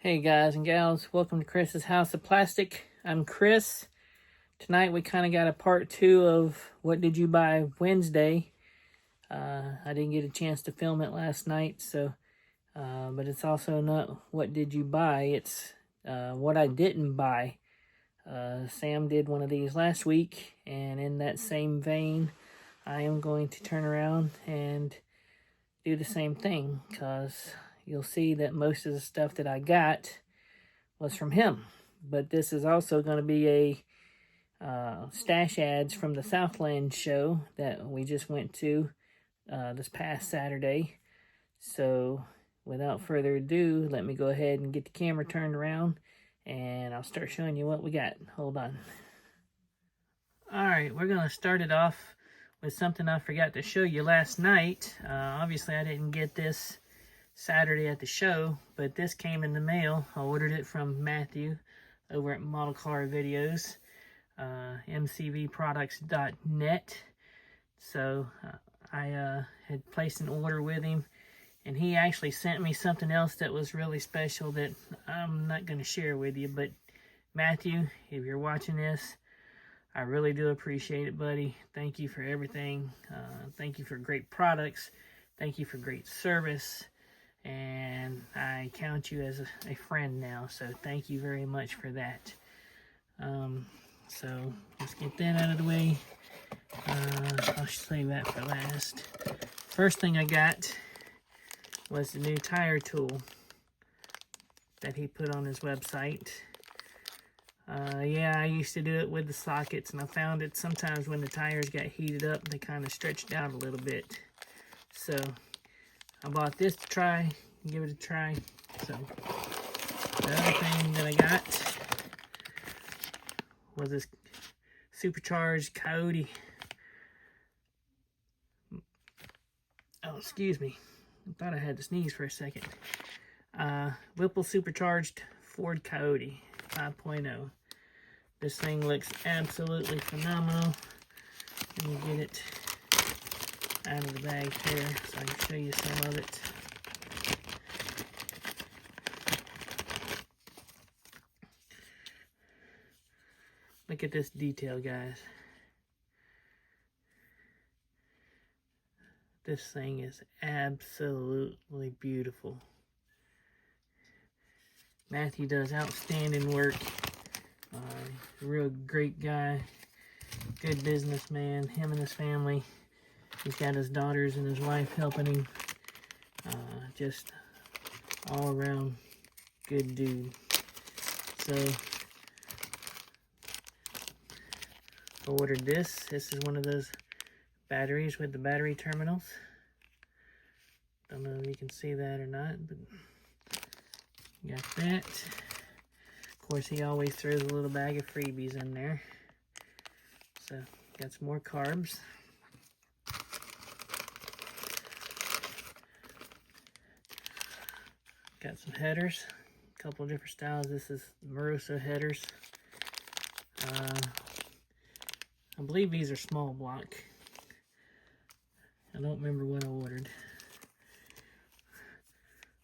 Hey guys and gals, welcome to Chris's House of Plastic. I'm Chris. Tonight we kind of got a part 2 of What Did You Buy Wednesday. I didn't get a chance to film it last night, but it's also not What Did You Buy, it's What I Didn't Buy. Sam did one of these last week, and in that same vein, I am going to turn around and do the same thing, because you'll see that most of the stuff that I got was from him. But this is also going to be a stash ads from the Southland show that we just went to this past Saturday. So without further ado, let me go ahead and get the camera turned around and I'll start showing you what we got. Hold on. Alright, we're going to start it off with something I forgot to show you last night. Obviously I didn't get this Saturday at the show, but this came in the mail. I ordered it from Matthew over at Model Car Videos, mcvproducts.net. So I had placed an order with him, and he actually sent me something else that was really special that I'm not going to share with you. But Matthew, if you're watching this, I really do appreciate it, buddy. Thank you for everything. Thank you for great products. Thank you for great service. And I count you as a friend now, so thank you very much for that. So let's get that out of the way. I'll save that for last. First thing I got was the new tire tool that he put on his website. Yeah, I used to do it with the sockets, and I found that sometimes when the tires got heated up, they kind of stretched out a little bit. So I bought this to try, give it a try. So the other thing that I got was this supercharged Coyote. Oh, excuse me. I thought I had to sneeze for a second. Whipple supercharged Ford Coyote 5.0. This thing looks absolutely phenomenal. Let me get it out of the bag here so I can show you some of it. Look at this detail, guys. This thing is absolutely beautiful. Matthew does outstanding work. Real great guy. Good businessman. Him and his family. He's got his daughters and his wife helping him. Just all around good dude. So I ordered this. This is one of those batteries with the battery terminals. Don't know if you can see that or not, but you got that. Of course, he always throws a little bag of freebies in there. So got some more carbs. Got some headers, a couple of different styles. This is Moroso headers. I believe these are small block. I don't remember what I ordered.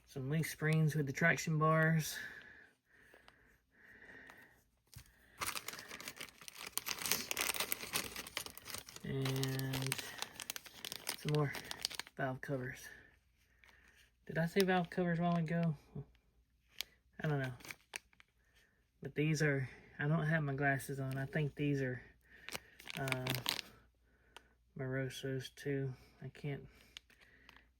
Some leaf springs with the traction bars. And some more valve covers. Did I say valve covers a while ago? I don't know. But these are, I don't have my glasses on. I think these are Morosos too. I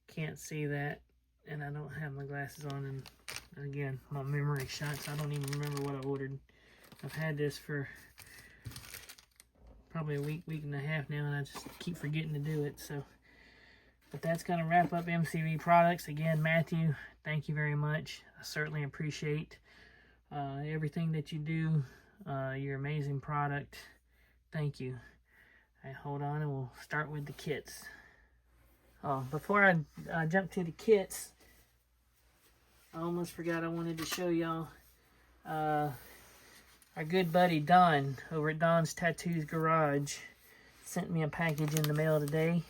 can't see that, and I don't have my glasses on, and again, my memory shots. I don't even remember what I ordered. I've had this for probably a week and a half now, and I just keep forgetting to do it. So, but that's going to wrap up MCV Products. Again, Matthew, thank you very much. I certainly appreciate everything that you do. Your amazing product. Thank you. All right, hold on, and we'll start with the kits. Before I jump to the kits, I almost forgot I wanted to show y'all our good buddy Don over at Don's Tattoos Garage sent me a package in the mail today,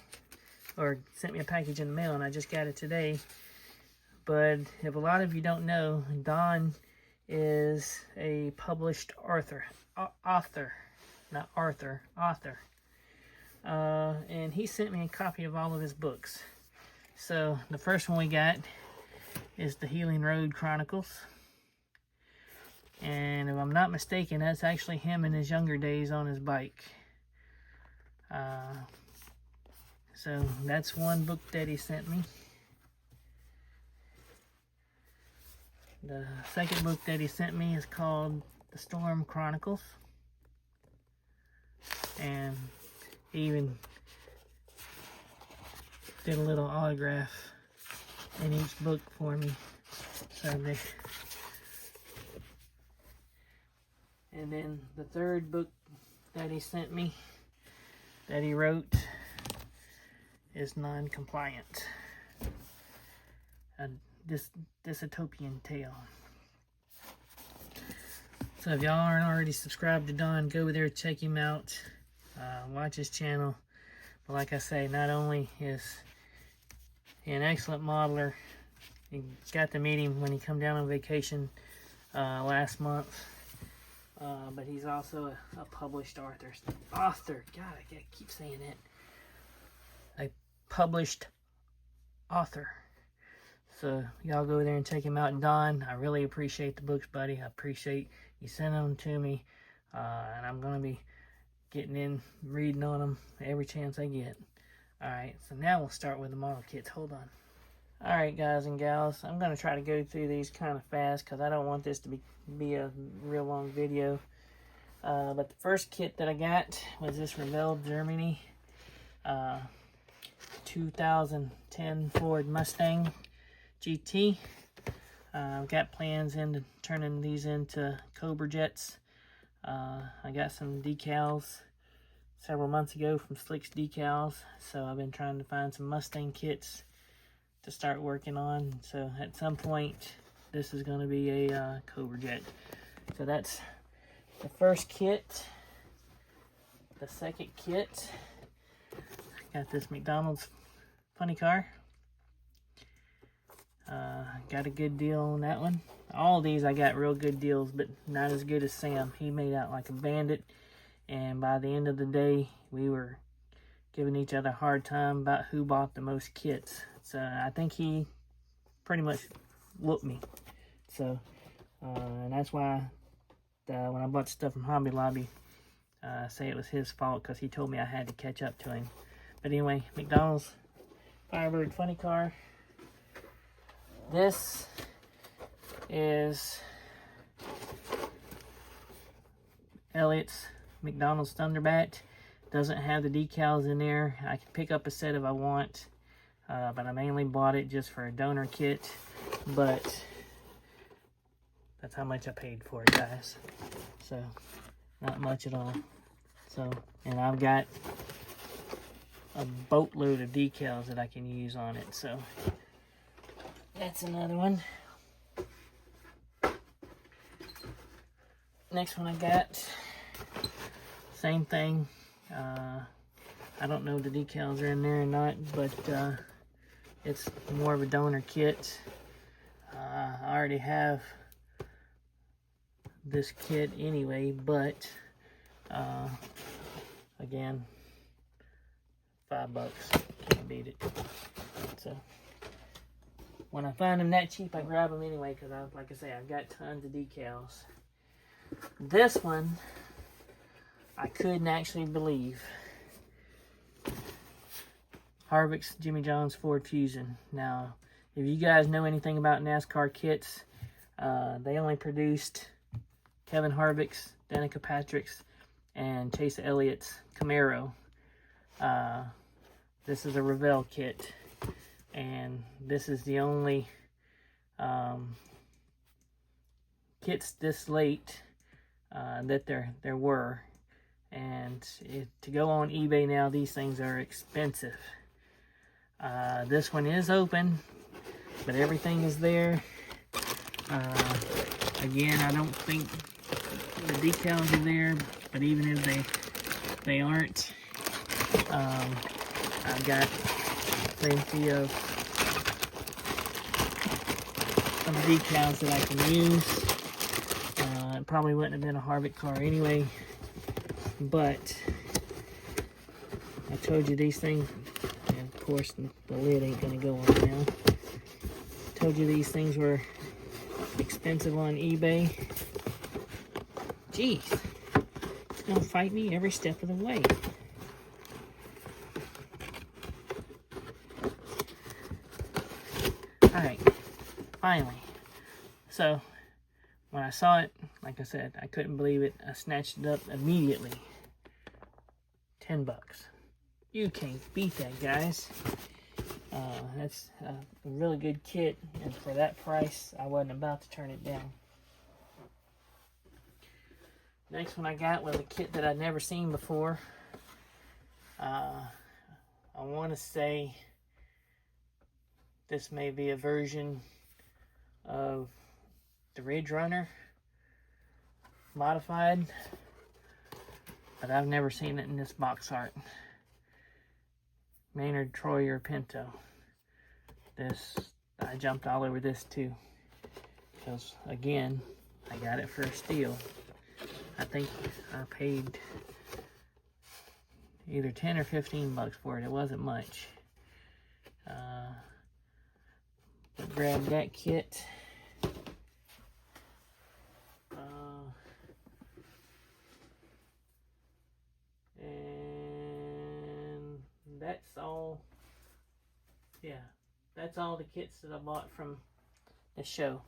or sent me a package in the mail, and I just got it today. but if a lot of you don't know, Don is a published author. And he sent me a copy of all of his books. So the first one we got is the Healing Road Chronicles. And if I'm not mistaken, that's actually him in his younger days on his bike. So that's one book that he sent me. The second book that he sent me is called The Storm Chronicles. And he even did a little autograph in each book for me. And then the third book that he sent me, that he wrote, is Non-Compliant. A dystopian tale. So if y'all aren't already subscribed to Don, go over there, check him out. Watch his channel. But like I say, not only is he an excellent modeler, you got to meet him when he come down on vacation last month, but he's also a published author. God, I keep saying it. A published author. So y'all go there and check him out. Don, I really appreciate the books, buddy. I appreciate you sending them to me, and I'm going to be getting in, reading on them every chance I get. Alright, so now we'll start with the model kits. Hold on. Alright, guys and gals, I'm going to try to go through these kind of fast because I don't want this to be a real long video. But the first kit that I got was this Revell Germany 2010 Ford Mustang GT. I've got plans into turning these into Cobra Jets. I got some decals several months ago from Slick's Decals, so I've been trying to find some Mustang kits to start working on. So at some point, this is going to be a Cobra Jet. So that's the first kit. The second kit, got this McDonald's funny car. Got a good deal on that one. All these I got real good deals, but not as good as Sam. He made out like a bandit, and by the end of the day, we were giving each other a hard time about who bought the most kits. So I think he pretty much whooped me. So, and that's why when I bought stuff from Hobby Lobby, I say it was his fault because he told me I had to catch up to him. But anyway, McDonald's Firebird funny car. This is Elliott's McDonald's Thunderbat. Doesn't have the decals in there. I can pick up a set if I want, but I mainly bought it just for a donor kit. But that's how much I paid for it, guys. So not much at all. So, and I've got a boatload of decals that I can use on it. So that's another one. Next one I got, same thing. I don't know if the decals are in there or not, but it's more of a donor kit. I already have this kit anyway, but again, $5, can't beat it. So when I find them that cheap, I grab them anyway, because like I say, I've got tons of decals. This one, I couldn't actually believe. Harvick's Jimmy John's Ford Fusion. Now, if you guys know anything about NASCAR kits, they only produced Kevin Harvick's, Danica Patrick's, and Chase Elliott's Camaro. This is a Revell kit, and this is the only kits this late that there were. And to go on eBay now, these things are expensive. This one is open, but everything is there. Again, I don't think the decals are there, but even if they aren't, I've got plenty of some decals that I can use. It probably wouldn't have been a Harvick car anyway, but I told you these things, and of course the lid ain't gonna go on now. I told you these things were expensive on eBay. Jeez, it's gonna fight me every step of the way. Alright, finally. So, when I saw it, like I said, I couldn't believe it. I snatched it up immediately. $10. You can't beat that, guys. That's a really good kit, and for that price, I wasn't about to turn it down. Next one I got was a kit that I'd never seen before. I want to say this may be a version of the Ridge Runner modified, but I've never seen it in this box art. Maynard, Troy, or Pinto. This, I jumped all over this too, because again, I got it for a steal. I think I paid either 10 or 15 bucks for it. It wasn't much. But grabbed that kit. And that's all. Yeah, that's all the kits that I bought from the show.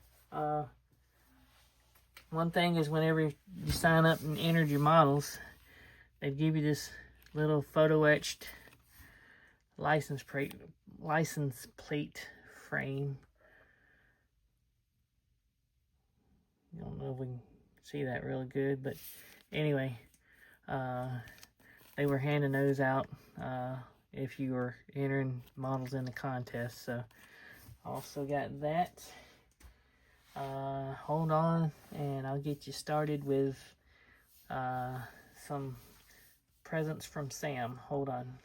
One thing is, whenever you sign up and enter your models, they give you this little photo etched license plate frame. I don't know if we can see that really good, but anyway, they were handing those out if you were entering models in the contest. So I also got that. Hold on, and I'll get you started with some presents from Sam. Hold on.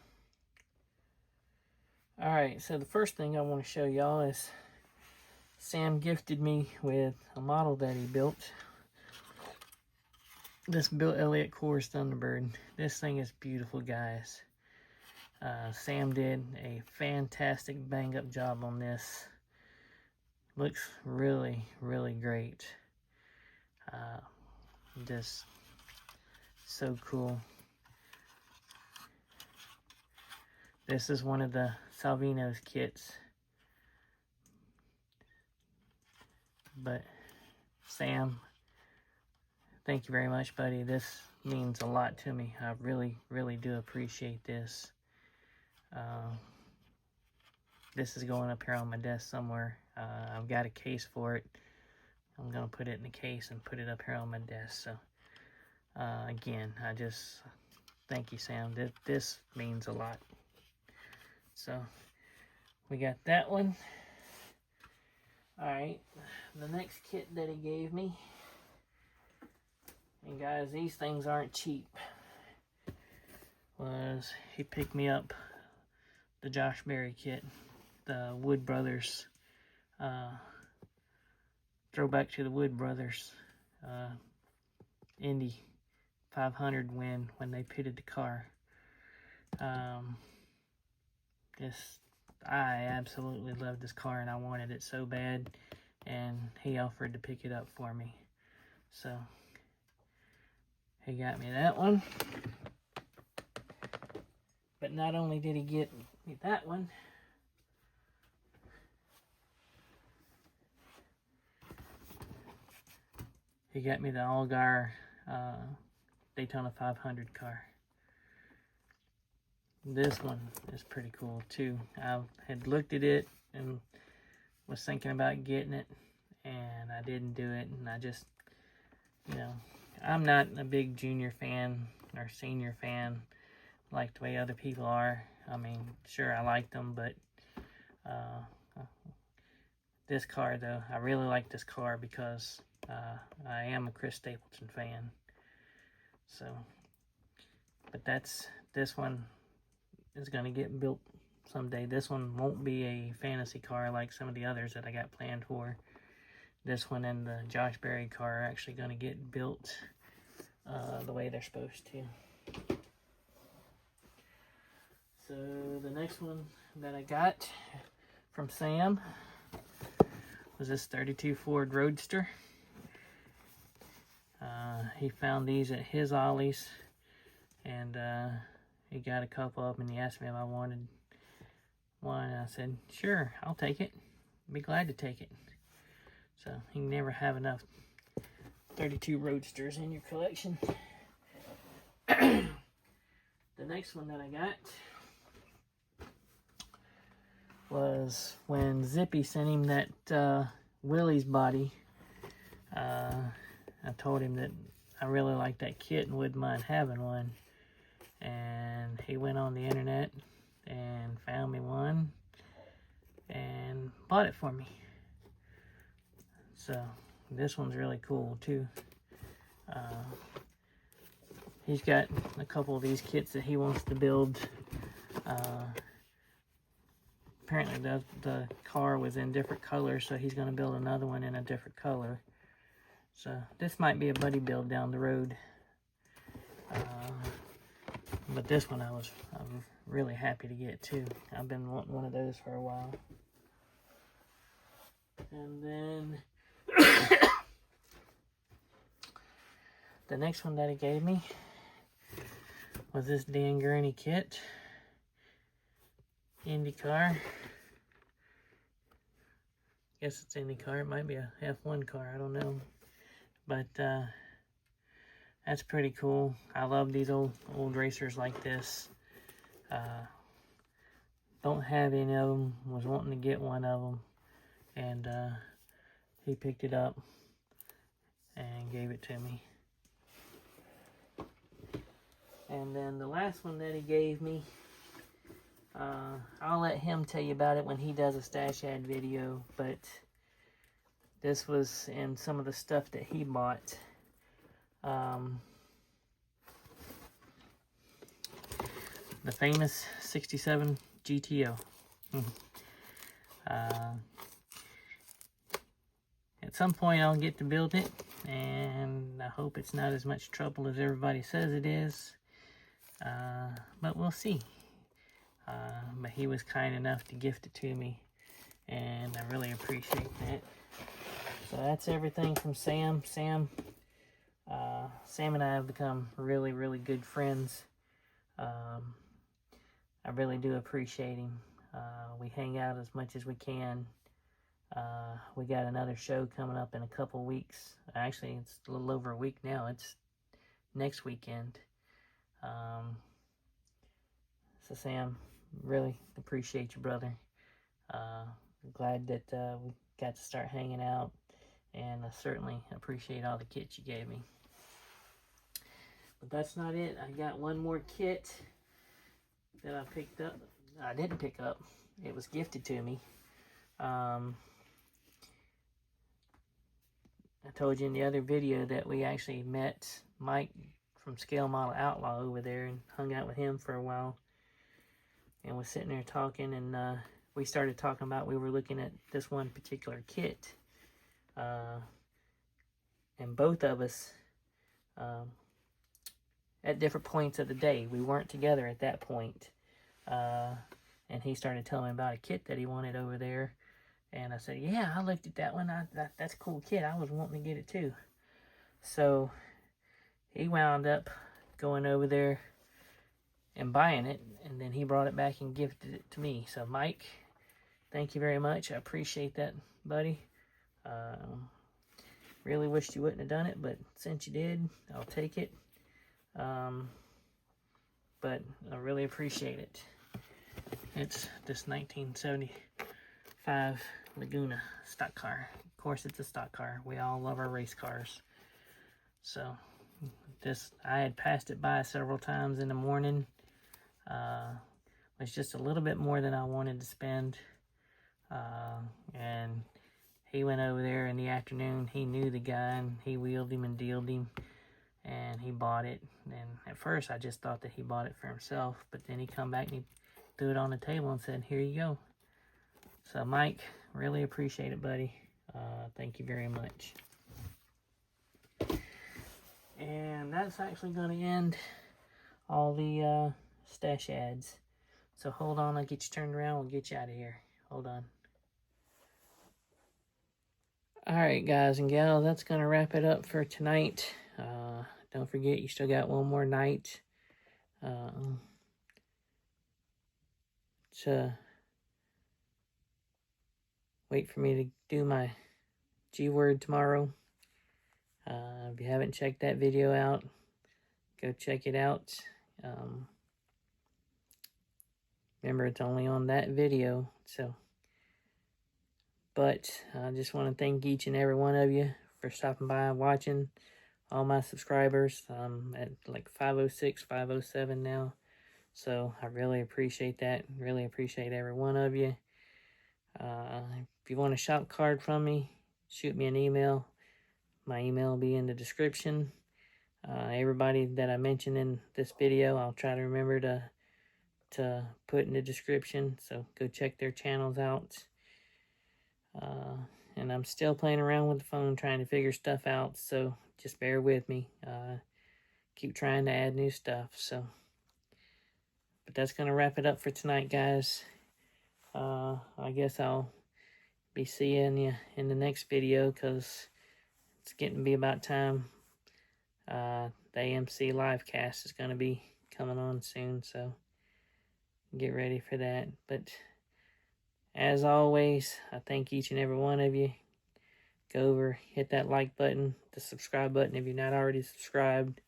Alright, so the first thing I want to show y'all is Sam gifted me with a model that he built. This Bill Elliott Coors Thunderbird. This thing is beautiful, guys. Sam did a fantastic bang-up job on this. Looks really, really great. Just so cool. This is one of the Salvino's kits. But Sam, thank you very much, buddy. This means a lot to me. I really, really do appreciate this. This is going up here on my desk somewhere. I've got a case for it. I'm going to put it in a case and put it up here on my desk. So, again, I just thank you, Sam. This means a lot. So, we got that one. Alright, the next kit that he gave me. And guys, these things aren't cheap. Was he picked me up the Josh Berry kit. The Wood Brothers, throwback to the Wood Brothers Indy 500 win when they pitted the car. I absolutely loved this car, and I wanted it so bad, and he offered to pick it up for me. So he got me that one. But not only did he get me that one, he got me the Allgaier Daytona 500 car. This one is pretty cool too. I had looked at it and was thinking about getting it, and I didn't do it. And I just, I'm not a big junior fan or senior fan like the way other people are. I mean, sure, I like them, but this car, though, I really like this car because I am a Chris Stapleton fan. So, but this one is going to get built someday. This one won't be a fantasy car like some of the others that I got planned for. this one and the Josh Berry car are actually going to get built the way they're supposed to. So the next one that I got from Sam was this 32 Ford Roadster. He found these at his Ollie's, and he got a couple of them, and he asked me if I wanted one, and I said, sure, I'll take it. Be glad to take it. So you can never have enough 32 Roadsters in your collection. The next one that I got was when Zippy sent him that Willie's body. I told him that I really liked that kit and wouldn't mind having one. And he went on the internet and found me one and bought it for me. So this one's really cool too. He's got a couple of these kits that he wants to build. Apparently the car was in different colors, so he's going to build another one in a different color. So this might be a buddy build down the road. But this one I'm really happy to get too. I've been wanting one of those for a while. And then the next one that he gave me was this Dan Gurney kit. IndyCar. Guess it's IndyCar. It might be a F1 car. I don't know. But that's pretty cool. I love these old racers like this. Don't have any of them. Was wanting to get one of them. And he picked it up and gave it to me. And then the last one that he gave me, I'll let him tell you about it when he does a stash ad video, but this was in some of the stuff that he bought. The famous 67 GTO. At some point I'll get to build it, and I hope it's not as much trouble as everybody says it is. But we'll see. But he was kind enough to gift it to me, and I really appreciate that. So that's everything from Sam. Sam and I have become really, really good friends. I really do appreciate him. We hang out as much as we can. We got another show coming up in a couple weeks. Actually, it's a little over a week now. It's next weekend. So Sam, really appreciate you, brother. Glad that we got to start hanging out, and I certainly appreciate all the kits you gave me. But that's not it. I got one more kit that I picked up. I didn't pick up. It was gifted to me. I told you in the other video that we actually met Mike from Scale Model Outlaw over there and hung out with him for a while. And was sitting there talking, and we started talking about, we were looking at this one particular kit. And both of us, at different points of the day, we weren't together at that point. And he started telling me about a kit that he wanted over there. And I said, yeah, I looked at that one. That's a cool kit. I was wanting to get it too. So he wound up going over there and buying it, and then he brought it back and gifted it to me. So Mike, thank you very much. I appreciate that, buddy. Really wished you wouldn't have done it, but since you did, I'll take it. But I really appreciate it. It's this 1975 Laguna stock car. Of course, it's a stock car. We all love our race cars. So this, I had passed it by several times in the morning. Was just a little bit more than I wanted to spend. And he went over there in the afternoon. He knew the guy, and he wheeled him and dealed him, and he bought it. And at first I just thought that he bought it for himself, but then he come back and he threw it on the table and said, here you go. So Mike, really appreciate it, buddy. Thank you very much. And that's actually going to end all the stash ads. So hold on, I'll get you turned around. We'll get you out of here. Hold on. Alright, guys and gals, that's going to wrap it up for tonight. Don't forget, you still got one more night to wait for me to do my G-word tomorrow. If you haven't checked that video out, go check it out. Remember, it's only on that video, so. But I just want to thank each and every one of you for stopping by and watching. All my subscribers, I'm at like 506, 507 now. So I really appreciate that. Really appreciate every one of you. If you want a shop card from me, shoot me an email. My email will be in the description. Everybody that I mentioned in this video, I'll try to remember to put in the description. So go check their channels out. And I'm still playing around with the phone trying to figure stuff out, so just bear with me. Keep trying to add new stuff, so. But that's going to wrap it up for tonight, guys. I guess I'll be seeing you in the next video, because it's getting to be about time. The AMC live cast is going to be coming on soon, so get ready for that. But as always, I thank each and every one of you. Go over, hit that like button, the subscribe button if you're not already subscribed.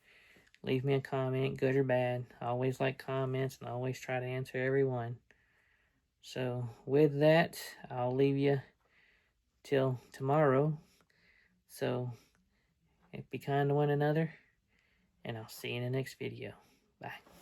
Leave me a comment, good or bad. I always like comments, and I always try to answer every one. So with that, I'll leave you till tomorrow. So be kind to one another, and I'll see you in the next video. Bye.